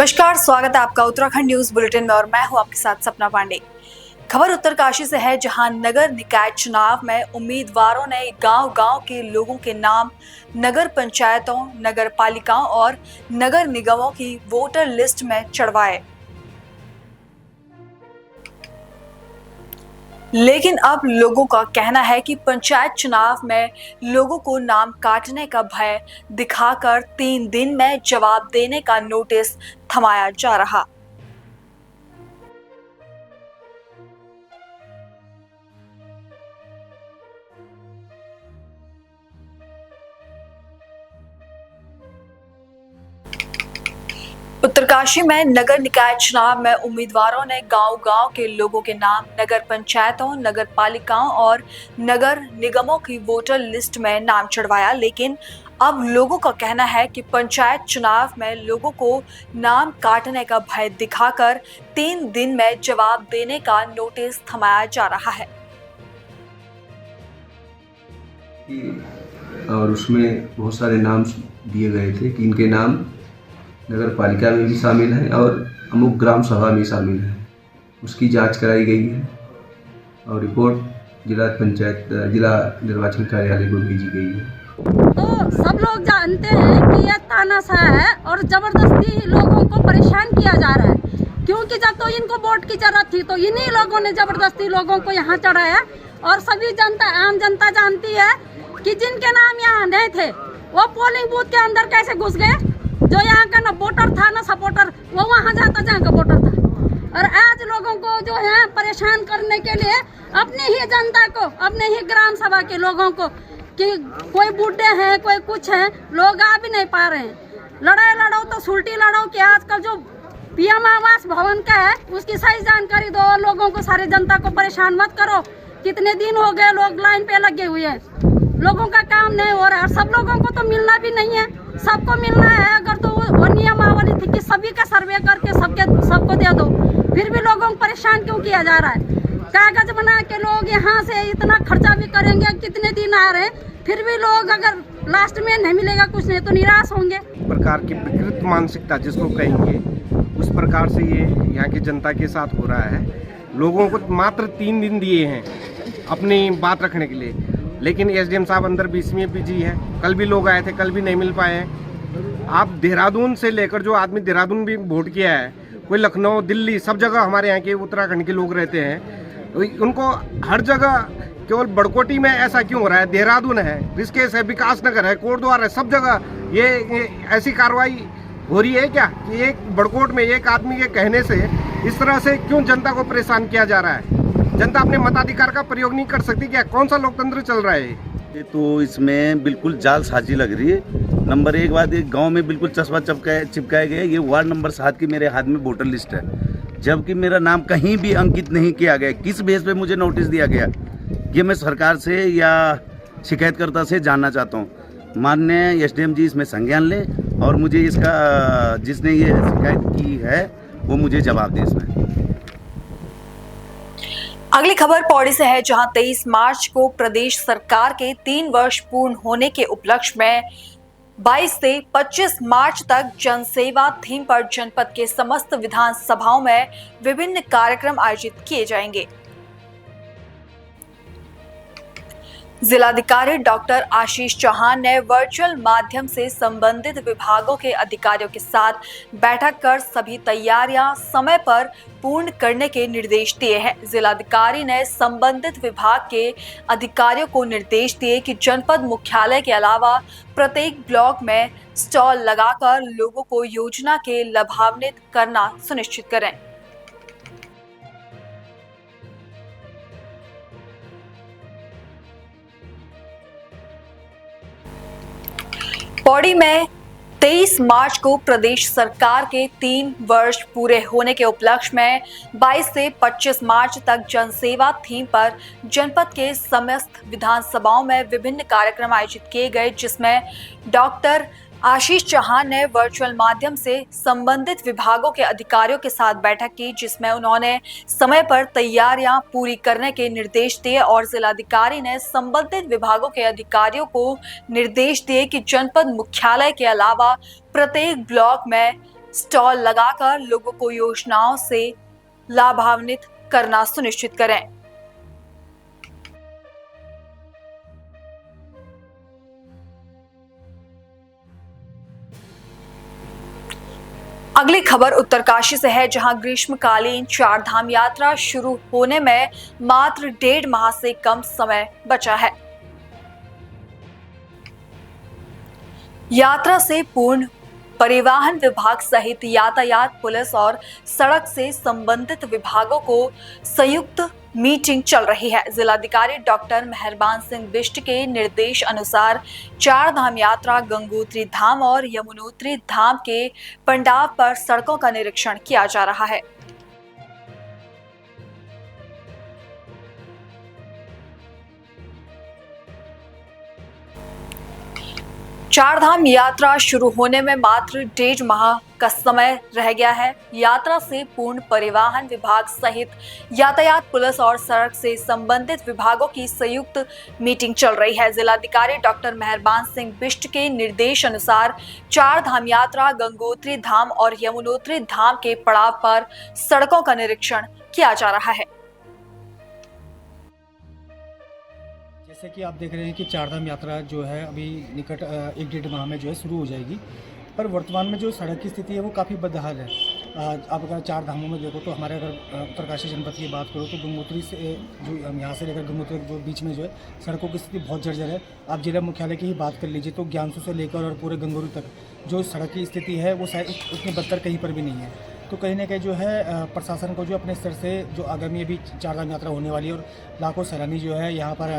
नमस्कार, स्वागत है आपका उत्तराखंड न्यूज बुलेटिन में और मैं हूं आपके साथ सपना पांडे। खबर उत्तरकाशी से है, जहां नगर निकाय चुनाव में उम्मीदवारों ने गांव-गांव के लोगों के नाम नगर पंचायतों, नगर पालिकाओं और नगर निगमों की वोटर लिस्ट में चढ़वाए। लेकिन अब लोगों का कहना है कि पंचायत चुनाव में लोगों को नाम काटने का भय दिखाकर 3 दिन में जवाब देने का नोटिस थमाया जा रहा। उत्तरकाशी में नगर निकाय चुनाव में उम्मीदवारों ने गांव-गांव के लोगों के नाम नगर पंचायतों, नगर पालिकाओं और नगर निगमों की वोटर लिस्ट में नाम चढ़वाया। लेकिन अब लोगों का कहना है कि पंचायत चुनाव में लोगों को नाम काटने का भय दिखाकर 3 दिन में जवाब देने का नोटिस थमाया जा रहा है। और उसमें बहुत सारे नाम दिए गए थे कि इनके नाम नगर पालिका में भी शामिल हैं और अमुक ग्राम सभा में शामिल हैं। उसकी जांच कराई गई है और रिपोर्ट जिला निर्वाचन कार्यालय को भेजी गई है। तो सब लोग जानते हैं कि यह तानाशाह है और जबरदस्ती लोगों को परेशान किया जा रहा है, क्योंकि जब तो इनको वोट की जरूरत थी तो इन्हीं लोगों ने जबरदस्ती लोगों को यहाँ चढ़ाया। और सभी जनता, आम जनता जानती है कि जिनके नाम यहाँ नहीं थे वो पोलिंग बूथ के अंदर कैसे घुस गए। जो यहाँ का ना वोटर था ना सपोर्टर, वो वहाँ जाता जहाँ का वोटर था। और आज लोगों को जो है परेशान करने के लिए अपनी ही जनता को, अपने ही ग्राम सभा के लोगों को, कि कोई बूढ़े हैं, कोई कुछ है, लोग आ भी नहीं पा रहे हैं। लड़ाई लड़ो तो सुलटी लड़ो कि आजकल जो पीएम आवास भवन का है उसकी सही जानकारी दो और लोगों को, सारी जनता को परेशान मत करो। कितने दिन हो गए लोग लाइन पे लगे हुए हैं, लोगों का काम नहीं हो रहा है। और सब लोगों को तो मिलना भी नहीं है, सबको मिलना है। अगर तो वो नियमावली थी कि सभी का सर्वे करके सबको दे दो, फिर भी लोगों को परेशान क्यों किया जा रहा है। कागज बना के लोग यहाँ से इतना खर्चा भी करेंगे, कितने दिन आ रहे हैं, फिर भी लोग अगर लास्ट में नहीं मिलेगा कुछ नहीं तो निराश होंगे। प्रकार की विकृत मानसिकता जिसको कहेंगे, उस प्रकार से ये यहाँ की जनता के साथ हो रहा है। लोगों को मात्र 3 दिन दिए हैं अपनी बात रखने के लिए, लेकिन एसडीएम साहब अंदर 20वीं बिजी है। कल भी लोग आए थे, कल भी नहीं मिल पाए हैं। आप देहरादून से लेकर, जो आदमी देहरादून भी वोट किया है, कोई लखनऊ, दिल्ली, सब जगह हमारे यहाँ के उत्तराखंड के लोग रहते हैं, तो उनको हर जगह केवल बड़कोटी में ऐसा क्यों हो रहा है। देहरादून है, ऋषिकेश है, विकास नगर है, कोटद्वार है, सब जगह ये ऐसी कार्रवाई हो रही है क्या कि एक बड़कोट में एक आदमी के कहने से इस तरह से क्यों जनता को परेशान किया जा रहा है। जनता अपने मताधिकार का प्रयोग नहीं कर सकती क्या? कौन सा लोकतंत्र चल रहा है ये? तो इसमें बिल्कुल जालसाजी लग रही है। नंबर 1 बात, एक गांव में बिल्कुल चस्पा चिपकाया गया। ये वार्ड नंबर 7 की मेरे हाथ में वोटर लिस्ट है, जबकि मेरा नाम कहीं भी अंकित नहीं किया गया। किस बेस पे मुझे नोटिस दिया गया, ये मैं सरकार से या शिकायतकर्ता से जानना चाहता हूँ। माननीय एसडीएम जी इसमें संज्ञान ले और मुझे इसका, जिसने ये शिकायत की है वो मुझे जवाब दे इसमें। अगली खबर पौड़ी से है, जहां 23 मार्च को प्रदेश सरकार के 3 वर्ष पूर्ण होने के उपलक्ष्य में 22 से 25 मार्च तक जनसेवा थीम पर जनपद के समस्त विधानसभाओं में विभिन्न कार्यक्रम आयोजित किए जाएंगे। जिलाधिकारी डॉक्टर आशीष चौहान ने वर्चुअल माध्यम से संबंधित विभागों के अधिकारियों के साथ बैठक कर सभी तैयारियां समय पर पूर्ण करने के निर्देश दिए हैं। जिलाधिकारी ने संबंधित विभाग के अधिकारियों को निर्देश दिए कि जनपद मुख्यालय के अलावा प्रत्येक ब्लॉक में स्टॉल लगाकर लोगों को योजना के लाभान्वित करना सुनिश्चित करें। पौड़ी में 23 मार्च को प्रदेश सरकार के 3 वर्ष पूरे होने के उपलक्ष्य में 22 से 25 मार्च तक जनसेवा थीम पर जनपद के समस्त विधानसभाओं में विभिन्न कार्यक्रम आयोजित किए गए, जिसमें डॉक्टर आशीष चौहान ने वर्चुअल माध्यम से संबंधित विभागों के अधिकारियों के साथ बैठक की, जिसमें उन्होंने समय पर तैयारियां पूरी करने के निर्देश दिए और जिलाधिकारी ने संबंधित विभागों के अधिकारियों को निर्देश दिए कि जनपद मुख्यालय के अलावा प्रत्येक ब्लॉक में स्टॉल लगाकर लोगों को योजनाओं से लाभान्वित करना सुनिश्चित करें। अगली खबर उत्तरकाशी से है, जहां ग्रीष्मकालीन चारधाम यात्रा शुरू होने में मात्र 1.5 माह से कम समय बचा है। यात्रा से पूर्ण परिवहन विभाग सहित यातायात, पुलिस और सड़क से संबंधित विभागों को संयुक्त मीटिंग चल रही है। जिलाधिकारी डॉक्टर मेहरबान सिंह बिष्ट के निर्देश अनुसार चारधाम यात्रा गंगोत्री धाम और यमुनोत्री धाम के पंडाल पर सड़कों का निरीक्षण किया जा रहा है। चारधाम यात्रा शुरू होने में मात्र 1.5 माह का समय रह गया है। यात्रा से पूर्ण परिवहन विभाग सहित यातायात, पुलिस और सड़क से संबंधित विभागों की संयुक्त मीटिंग चल रही है। जिलाधिकारी डॉक्टर मेहरबान सिंह बिष्ट के निर्देश अनुसार चारधाम यात्रा गंगोत्री धाम और यमुनोत्री धाम के पड़ाव पर सड़कों का निरीक्षण किया जा रहा है। जैसे कि आप देख रहे हैं कि चारधाम यात्रा जो है अभी निकट 1-1.5 माह में जो है शुरू हो जाएगी, पर वर्तमान में जो सड़क की स्थिति है वो काफ़ी बदहाल है। आप अगर चार धामों में देखो तो हमारे अगर उत्तरकाशी जनपद की बात करो तो गंगोत्री से जो यहाँ से लेकर गंगोत्री के बीच में जो है सड़कों की स्थिति बहुत जर्जर है। आप जिला मुख्यालय की ही बात कर लीजिए तो ज्ञानसू से लेकर और पूरे गंगोत्री तक जो सड़क की स्थिति है वो शायद उतनी बदतर कहीं पर भी नहीं है। तो कहीं ना कहीं जो है प्रशासन को जो अपने स्तर से जो आगामी अभी चारधाम यात्रा होने वाली है और लाखों सैलानी जो है यहाँ पर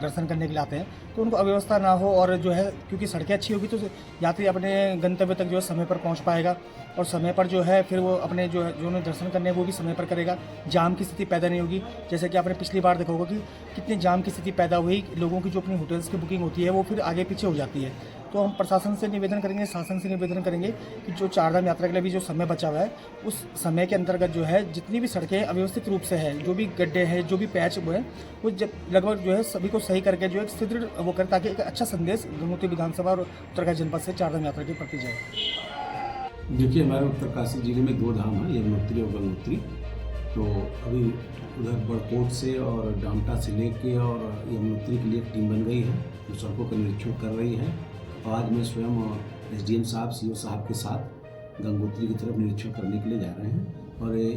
दर्शन करने के लिए आते हैं तो उनको अव्यवस्था ना हो, और जो है क्योंकि सड़कें अच्छी होगी तो यात्री अपने गंतव्य तक जो है समय पर पहुँच पाएगा और समय पर जो है फिर वो अपने जो उन्हें दर्शन करने वो भी समय पर करेगा। जाम की स्थिति पैदा नहीं होगी। जैसे कि आपने पिछली बार देखा होगा कि कितनी जाम की स्थिति पैदा हुई, लोगों की जो अपनी होटल्स की बुकिंग होती है वो फिर आगे पीछे हो जाती है। तो हम प्रशासन से निवेदन करेंगे, शासन से निवेदन करेंगे कि जो चारधाम यात्रा के लिए भी जो समय बचा हुआ है उस समय के अंतर्गत जो है जितनी भी सड़कें अव्यवस्थित रूप से है, जो भी गड्ढे हैं, जो भी पैच हुए हैं, वो लगभग जो है सभी को सही करके जो है सुदृढ़ वो करें ताकि एक अच्छा संदेश गंगोत्री विधानसभा और उत्तरकाशी जनपद से चारधाम यात्रा के प्रति जाए। देखिए, हमारे उत्तरकाशी जिले में 2 धाम हैं, यमुनोत्री और गंगोत्री। तो अभी उधर बड़कोट से और डामटा से लेके और यमुनोत्री के लिए एक टीम बन गई है जो सड़कों का निरीक्षण कर रही है। और आज मैं स्वयं SDM साहब, CO साहब के साथ गंगोत्री की तरफ निरीक्षण करने के लिए जा रहे हैं। और ये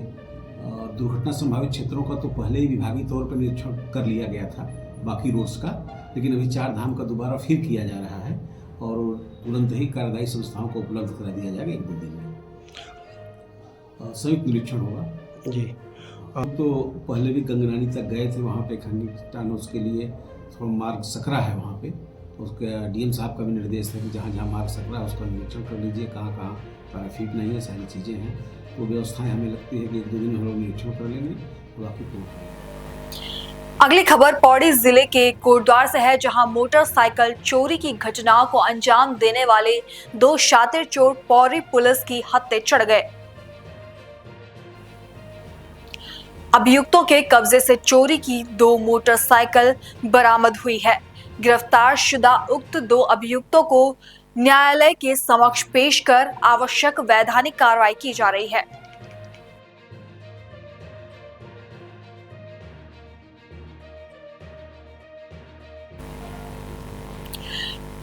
दुर्घटना संभावित क्षेत्रों का तो पहले ही विभागीय तौर पर निरीक्षण कर लिया गया था बाकी रोड्स का, लेकिन अभी चार धाम का दोबारा फिर किया जा रहा है और तुरंत ही कार्यदायी संस्थाओं को उपलब्ध करा दिया जाएगा 1-2 दिन में। संयुक्त निरीक्षण होगा जी। अब तो पहले भी गंगरानी तक गए थे, वहाँ पे खंडितान उसके लिए थोड़ा मार्ग सकरा है, वहाँ पे उसके DM साहब का भी निर्देश है कि जहाँ जहाँ मार्ग सकरा है उसका निरीक्षण कर लीजिए, कहाँ कहाँ ट्रैफिक नहीं है, सारी चीज़ें हैं। तो व्यवस्थाएं हमें लगती है कि 1-2 दिन में हम लोग निरीक्षण कर लेंगे तो बाकी तो। अगली खबर पौड़ी जिले के कोटद्वार से है, जहां मोटरसाइकिल चोरी की घटनाओं को अंजाम देने वाले 2 शातिर चोर पौड़ी पुलिस की हत्थे चढ़ गए। अभियुक्तों के कब्जे से चोरी की 2 मोटरसाइकिल बरामद हुई है। गिरफ्तार शुदा उक्त 2 अभियुक्तों को न्यायालय के समक्ष पेश कर आवश्यक वैधानिक कार्रवाई की जा रही है।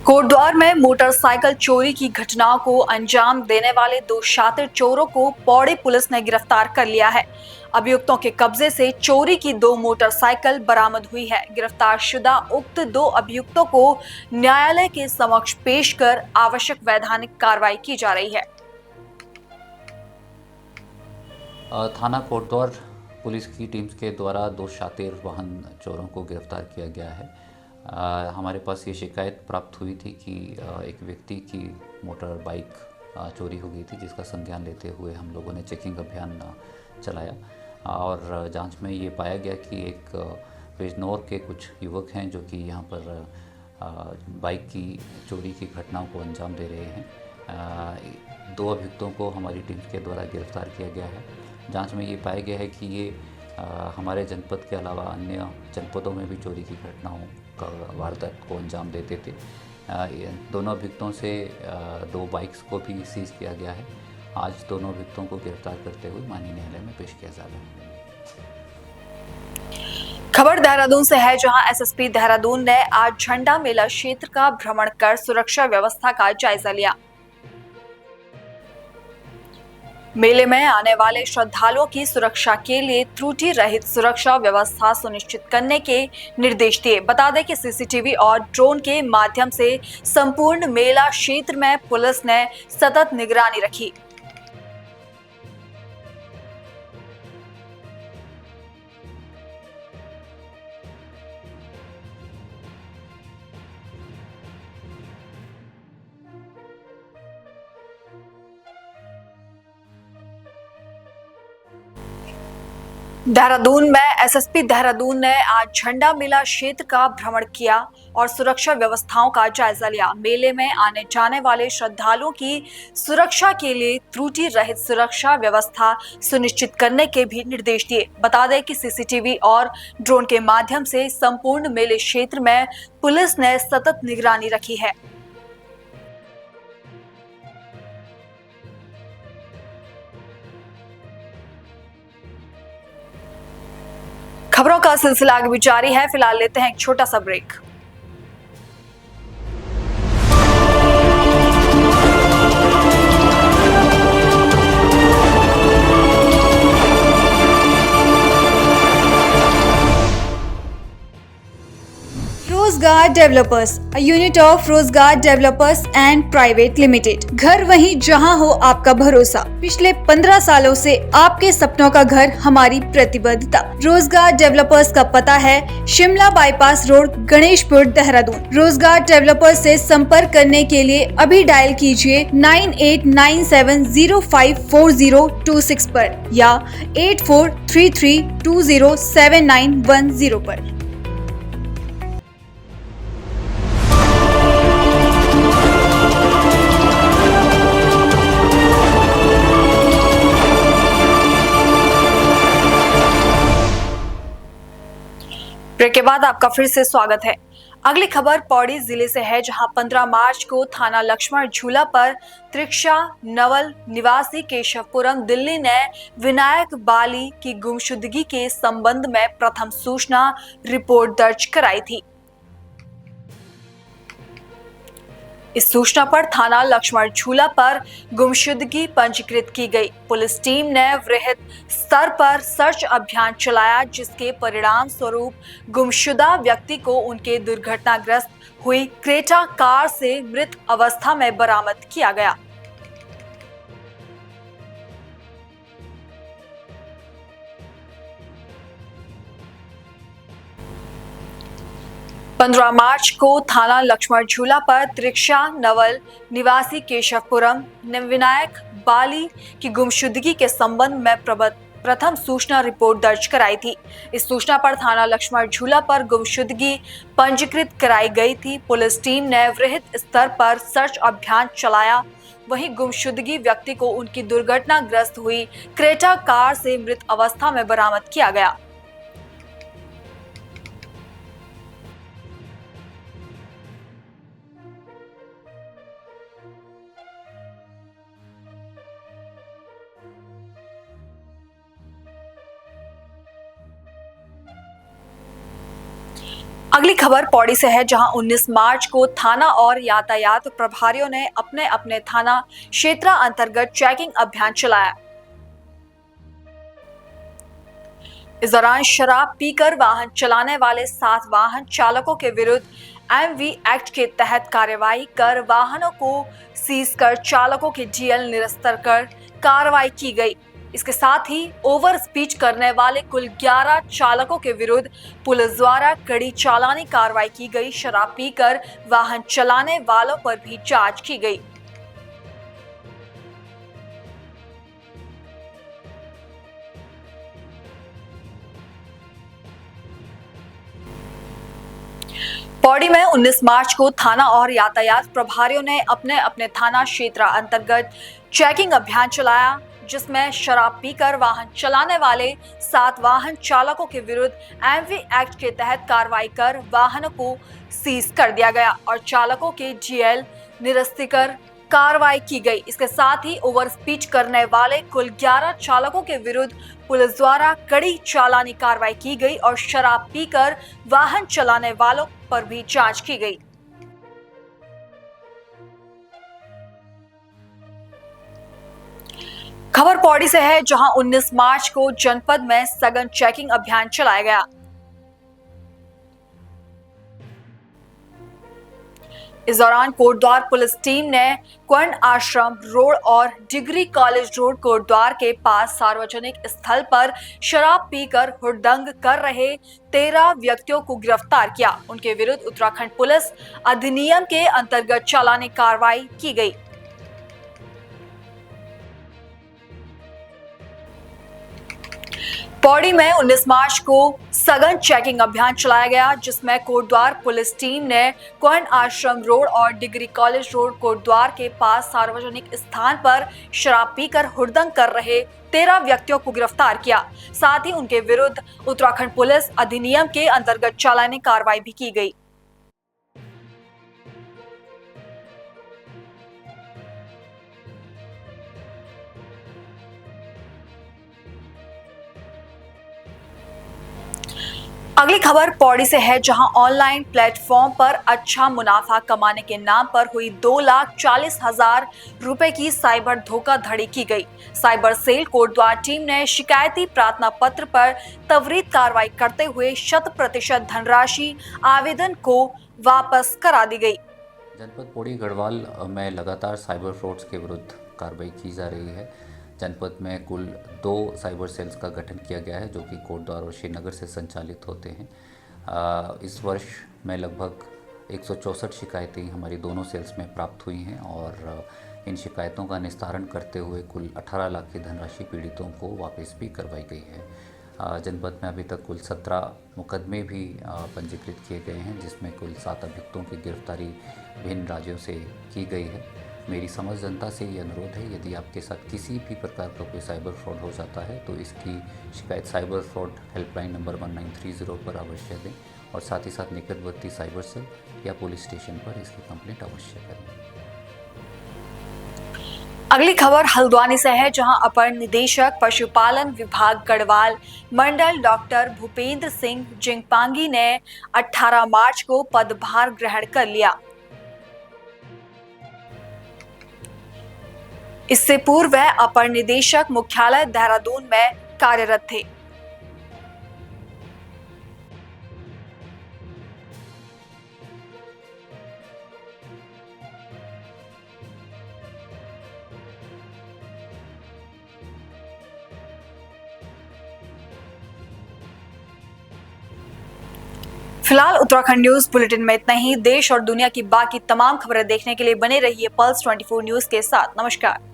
कोटद्वार में मोटरसाइकिल चोरी की घटनाओं को अंजाम देने वाले 2 शातिर चोरों को पौड़ी पुलिस ने गिरफ्तार कर लिया है। अभियुक्तों के कब्जे से चोरी की 2 मोटरसाइकिल बरामद हुई है। गिरफ्तार शुदा उक्त 2 अभियुक्तों को न्यायालय के समक्ष पेश कर आवश्यक वैधानिक कार्रवाई की जा रही है। थाना कोटद्वार पुलिस की टीम के द्वारा 2 शातिर वाहन चोरों को गिरफ्तार किया गया है। हमारे पास ये शिकायत प्राप्त हुई थी कि एक व्यक्ति की मोटर बाइक चोरी हो गई थी, जिसका संज्ञान लेते हुए हम लोगों ने चेकिंग अभियान चलाया और जांच में ये पाया गया कि एक बिजनौर के कुछ युवक हैं जो कि यहाँ पर बाइक की चोरी की घटनाओं को अंजाम दे रहे हैं। 2 अभियुक्तों को हमारी टीम के द्वारा गिरफ्तार किया गया है। जांच में ये पाया गया है कि ये हमारे जनपद के अलावा अन्य जनपदों में भी चोरी की घटनाओं का वारदात को अंजाम देते थे। दोनों अभियुक्तों से 2 बाइक्स को भी सीज किया गया है आज दोनों अभियुक्तों को गिरफ्तार करते हुए माननीय न्यायालय में पेश किया जा रहा है। खबर देहरादून से है, जहां एसएसपी देहरादून ने आज झंडा मेला क्षेत्र का भ्रमण कर सुरक्षा व्यवस्था का जायजा लिया। मेले में आने वाले श्रद्धालुओं की सुरक्षा के लिए त्रुटि रहित सुरक्षा व्यवस्था सुनिश्चित करने के निर्देश दिए। बता दें कि सीसीटीवी और ड्रोन के माध्यम से संपूर्ण मेला क्षेत्र में पुलिस ने सतत निगरानी रखी। देहरादून में एसएसपी देहरादून ने आज झंडा मेला क्षेत्र का भ्रमण किया और सुरक्षा व्यवस्थाओं का जायजा लिया। मेले में आने जाने वाले श्रद्धालुओं की सुरक्षा के लिए त्रुटि रहित सुरक्षा व्यवस्था सुनिश्चित करने के भी निर्देश दिए। बता दें कि सीसीटीवी और ड्रोन के माध्यम से संपूर्ण मेले क्षेत्र में पुलिस ने सतत निगरानी रखी है। खबरों का सिलसिला आगे भी जारी है। फिलहाल लेते हैं एक छोटा सा ब्रेक। रोजगार डेवलपर्स, अ यूनिट ऑफ रोजगार डेवलपर्स एंड प्राइवेट लिमिटेड। घर वहीं जहां हो आपका भरोसा। पिछले 15 सालों से आपके सपनों का घर हमारी प्रतिबद्धता। रोजगार डेवलपर्स का पता है शिमला बाईपास रोड, गणेशपुर, देहरादून। रोजगार डेवलपर्स से संपर्क करने के लिए अभी डायल कीजिए 9897054026 पर या 8433207910 पर। ब्रेक के बाद आपका फिर से स्वागत है। अगली खबर पौड़ी जिले से है, जहां 15 मार्च को थाना लक्ष्मण झूला पर त्रिक्षा नवल निवासी केशवपुरम दिल्ली ने विनायक बाली की गुमशुदगी के संबंध में प्रथम सूचना रिपोर्ट दर्ज कराई थी। इस सूचना पर थाना लक्ष्मण झूला पर गुमशुदगी पंजीकृत की गई। पुलिस टीम ने वृहद स्तर पर सर्च अभियान चलाया, जिसके परिणाम स्वरूप गुमशुदा व्यक्ति को उनके दुर्घटनाग्रस्त हुई क्रेटा कार से मृत अवस्था में बरामद किया गया। पंद्रह मार्च को थाना लक्ष्मण झूला पर त्रिक्षा नवल निवासी केशवपुरम ने विनायक बाली की गुमशुदगी के संबंध में प्रथम सूचना रिपोर्ट दर्ज कराई थी। इस सूचना पर थाना लक्ष्मण झूला पर गुमशुदगी पंजीकृत कराई गई थी। पुलिस टीम ने वृहद स्तर पर सर्च अभियान चलाया। वहीं गुमशुदगी व्यक्ति को उनकी दुर्घटनाग्रस्त हुई क्रेटा कार से मृत अवस्था में बरामद किया गया। अगली खबर पौड़ी से है, जहां 19 मार्च को थाना और यातायात प्रभारियों ने अपने अपने थाना क्षेत्र अंतर्गत चेकिंग अभियान चलाया। इस दौरान शराब पीकर वाहन चलाने वाले 7 वाहन चालकों के विरुद्ध एमवी एक्ट के तहत कार्रवाई कर वाहनों को सीज कर चालकों के डीएल निरस्त कर कार्रवाई की गई। इसके साथ ही ओवर स्पीड करने वाले कुल 11 चालकों के विरुद्ध पुलिस द्वारा कड़ी चालानी कार्रवाई की गई। शराब पीकर वाहन चलाने वालों पर भी जांच की गई। पौड़ी में 19 मार्च को थाना और यातायात प्रभारियों ने अपने अपने थाना क्षेत्र अंतर्गत चेकिंग अभियान चलाया, जिसमें शराब पीकर वाहन चलाने वाले 7 वाहन चालकों के विरुद्ध एमवी एक्ट के तहत कार्रवाई कर वाहनों को सीज कर दिया गया और चालकों के डीएल निरस्तीकर कार्रवाई की गई। इसके साथ ही ओवर स्पीड करने वाले कुल 11 चालकों के विरुद्ध पुलिस द्वारा कड़ी चालानी कार्रवाई की गई और शराब पीकर वाहन चलाने वालों पर भी जांच की गई। खबर पौड़ी से है, जहां 19 मार्च को जनपद में सघन चेकिंग अभियान चलाया गया। इस दौरान कोटद्वार पुलिस टीम ने स्वर्ण आश्रम रोड और डिग्री कॉलेज रोड कोटद्वार के पास सार्वजनिक स्थल पर शराब पीकर हुड़दंग कर रहे 13 व्यक्तियों को गिरफ्तार किया। उनके विरुद्ध उत्तराखंड पुलिस अधिनियम के अंतर्गत चालानी कार्रवाई की गई। पौड़ी में 19 मार्च को सघन चेकिंग अभियान चलाया गया, जिसमें कोटद्वार पुलिस टीम ने स्वर्ण आश्रम रोड और डिग्री कॉलेज रोड कोटद्वार के पास सार्वजनिक स्थान पर शराब पीकर हुड़दंग कर रहे 13 व्यक्तियों को गिरफ्तार किया। साथ ही उनके विरुद्ध उत्तराखंड पुलिस अधिनियम के अंतर्गत चालानी कार्रवाई भी की गई। अगली खबर पौड़ी से है, जहां ऑनलाइन प्लेटफॉर्म पर अच्छा मुनाफा कमाने के नाम पर हुई 2,40,000 रुपए की साइबर धोखाधड़ी की गई। साइबर सेल कोटद्वार टीम ने शिकायती प्रार्थना पत्र पर त्वरित कार्रवाई करते हुए 100% धनराशि आवेदन को वापस करा दी गई। जनपद पौड़ी गढ़वाल में लगातार साइबर फ्रॉड्स के विरुद्ध कार्रवाई की जा रही है। जनपद में कुल 2 साइबर सेल्स का गठन किया गया है, जो कि कोटद्वार और श्रीनगर से संचालित होते हैं। इस वर्ष में लगभग 164 शिकायतें हमारी दोनों सेल्स में प्राप्त हुई हैं और इन शिकायतों का निस्तारण करते हुए कुल 18 लाख की धनराशि पीड़ितों को वापस भी करवाई गई है। जनपद में अभी तक कुल 17 मुकदमे भी पंजीकृत किए गए हैं, जिसमें कुल 7 अभियुक्तों की गिरफ्तारी भिन्न राज्यों से की गई है। मेरी समझ जनता से ये अनुरोध है, यदि आपके साथ किसी भी प्रकार का कोई साइबर फ्रॉड हो जाता है तो इसकी शिकायत साइबर फ्रॉड हेल्पलाइन नंबर 1930 पर अवश्य दें और साथ ही साथ निकटवर्ती साइबर सेल या पुलिस स्टेशन पर इसकी कंप्लेंट अवश्य करें। अगली खबर हल्द्वानी से है, जहां अपर निदेशक पशुपालन विभाग गढ़वाल मंडल डॉक्टर भूपेंद्र सिंह जिंगपांगी ने 18 मार्च को पदभार ग्रहण कर लिया। इससे पूर्व वह अपर निदेशक मुख्यालय देहरादून में कार्यरत थे। फिलहाल उत्तराखंड न्यूज बुलेटिन में इतना ही। देश और दुनिया की बाकी तमाम खबरें देखने के लिए बने रहिए पल्स 24 न्यूज के साथ। नमस्कार।